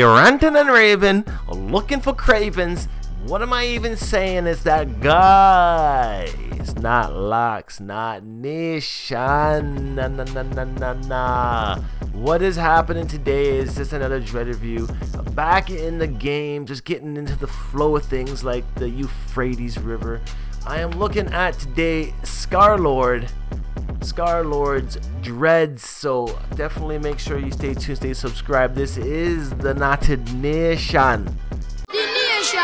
Ranting and raving, looking for cravens. What am I even saying is that, guys, not locks, not nation, nah. What is happening today is just another Dread review. Back in the game, just getting into the flow of things like the Euphrates River. I am looking at today Scarlxrd's dreads, so definitely make sure you stay tuned, stay subscribed. This is the Knotted Nation. The Nation.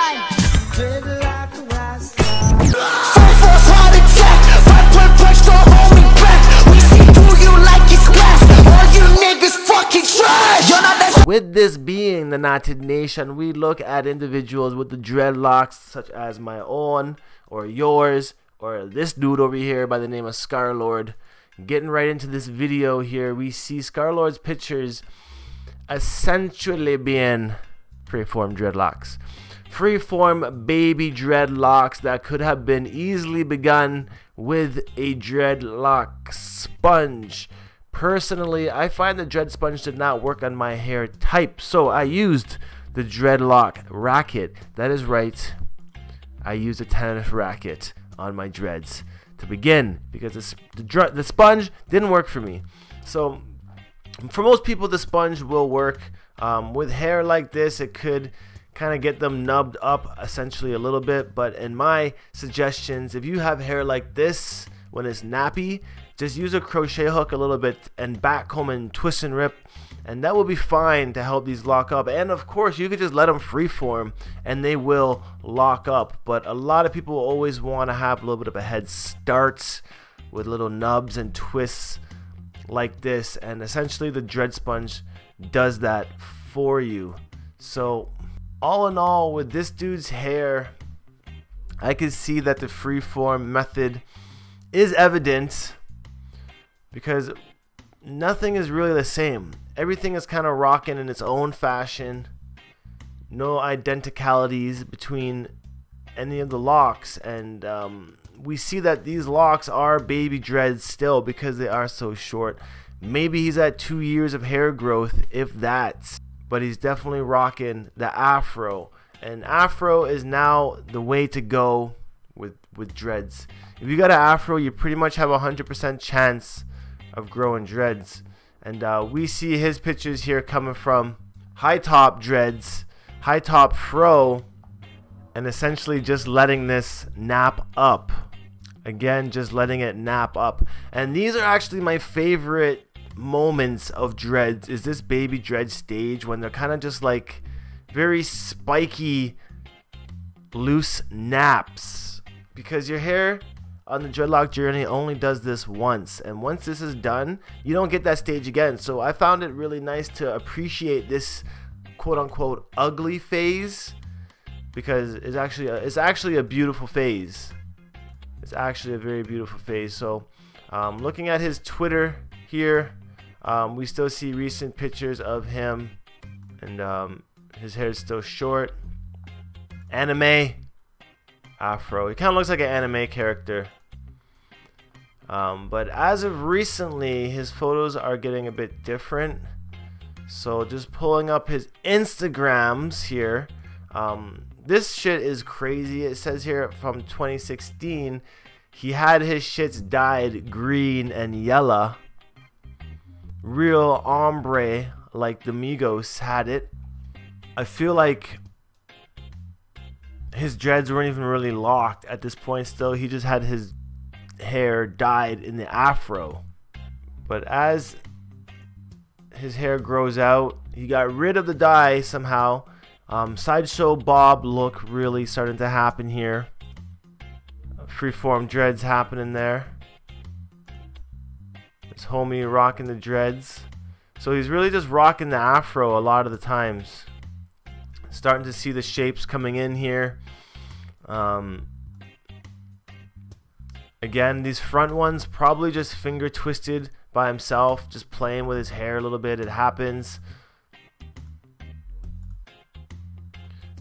With this being the Knotted Nation, we look at individuals with the dreadlocks, such as my own, or yours, or this dude over here by the name of Scarlxrd. Getting right into this video here, we see Scarlxrd's pictures essentially being freeform dreadlocks. Freeform baby dreadlocks that could have been easily begun with a dreadlock sponge. Personally, I find the dread sponge did not work on my hair type, so I used the dreadlock racket. That is right, I used a tennis racket on my dreads to begin because the sponge didn't work for me. So for most people, the sponge will work. With hair like this, it could kind of get them nubbed up essentially a little bit, but in my suggestions, if you have hair like this when it's nappy, just use a crochet hook a little bit and backcomb and twist and rip, and that will be fine to help these lock up. And of course, you could just let them freeform and they will lock up, but a lot of people always want to have a little bit of a head start with little nubs and twists like this, and essentially the dread sponge does that for you. So all in all, with this dude's hair, I can see that the freeform method is evident because nothing is really the same. Everything is kind of rocking in its own fashion. No identicalities between any of the locks, and we see that these locks are baby dreads still because they are so short. Maybe he's at 2 years of hair growth, if that, but he's definitely rocking the afro, and afro is now the way to go with dreads. If you got an afro, you pretty much have a 100% chance of growing dreads. And we see his pictures here coming from high top dreads, high top fro, and essentially just letting this nap up. Again, just letting it nap up. And these are actually my favorite moments of dreads, is this baby dread stage when they're kind of just like very spiky loose naps, because your hair on the dreadlock journey only does this once, and once this is done, you don't get that stage again. So I found it really nice to appreciate this quote-unquote ugly phase, because it's actually a beautiful phase. It's actually a very beautiful phase. So looking at his Twitter here, we still see recent pictures of him, and his hair is still short. Anime afro. He kind of looks like an anime character. But as of recently, his photos are getting a bit different. So just pulling up his Instagrams here. This shit is crazy. It says here from 2016, he had his shits dyed green and yellow. Real ombre like the Migos had it. I feel like his dreads weren't even really locked at this point still. He just had his hair dyed in the afro. But as his hair grows out, he got rid of the dye somehow. Sideshow Bob look really starting to happen here. Freeform dreads happening there. This homie rocking the dreads. So he's really just rocking the afro a lot of the times. Starting to see the shapes coming in here. Again, these front ones probably just finger twisted by himself, just playing with his hair a little bit. It happens.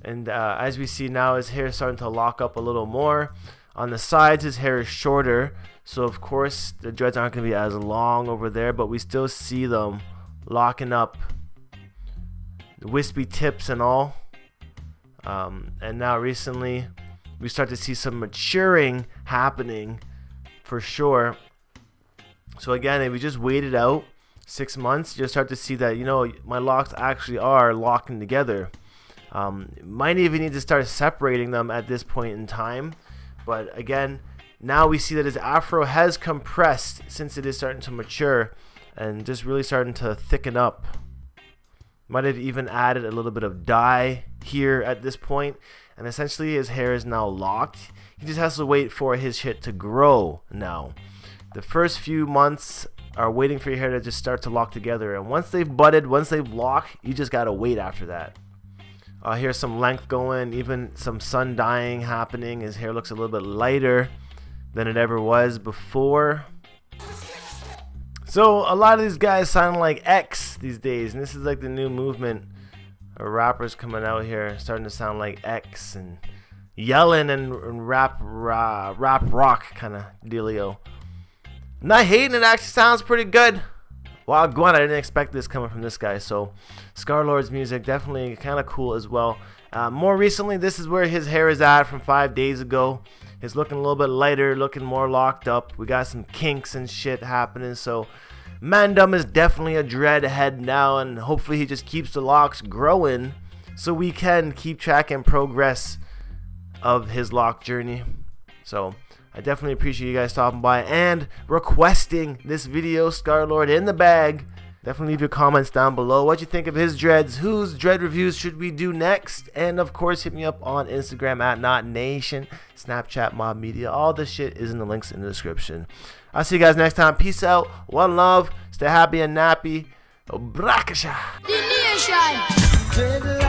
And as we see now, his hair is starting to lock up a little more. On the sides, his hair is shorter, so of course the dreads aren't going to be as long over there, but we still see them locking up wispy tips and all. And now recently we start to see some maturing happening for sure. So again, if we just wait it out 6 months, you'll start to see that, you know, my locks actually are locking together. Might even need to start separating them at this point in time. But again, now we see that his afro has compressed since it is starting to mature and just really starting to thicken up. Might have even added a little bit of dye here at this point, and essentially his hair is now locked. He just has to wait for his shit to grow now. The first few months are waiting for your hair to just start to lock together, and once they've budded, once they've locked, you just gotta wait after that. Here's some length going, even some sun dyeing happening. His hair looks a little bit lighter than it ever was before. So a lot of these guys sound like X these days, and this is like the new movement of rappers coming out here, starting to sound like X and yelling and rap rock kind of dealio. Not hating, it actually sounds pretty good. Wow, Gwen, I didn't expect this coming from this guy. So Scarlxrd's music definitely kind of cool as well. More recently, this is where his hair is at from 5 days ago. It's looking a little bit lighter, looking more locked up. We got some kinks and shit happening. So Mandum is definitely a dread head now, and hopefully he just keeps the locks growing so we can keep track and progress of his lock journey. So I definitely appreciate you guys stopping by and requesting this video. Scarlxrd in the bag. Definitely leave your comments down below. What you think of his dreads? Whose dread reviews should we do next? And of course, hit me up on Instagram at knotlocks, Snapchat, Mob Media. All this shit is in the links in the description. I'll see you guys next time. Peace out. One love. Stay happy and nappy. Brakasha. The nation.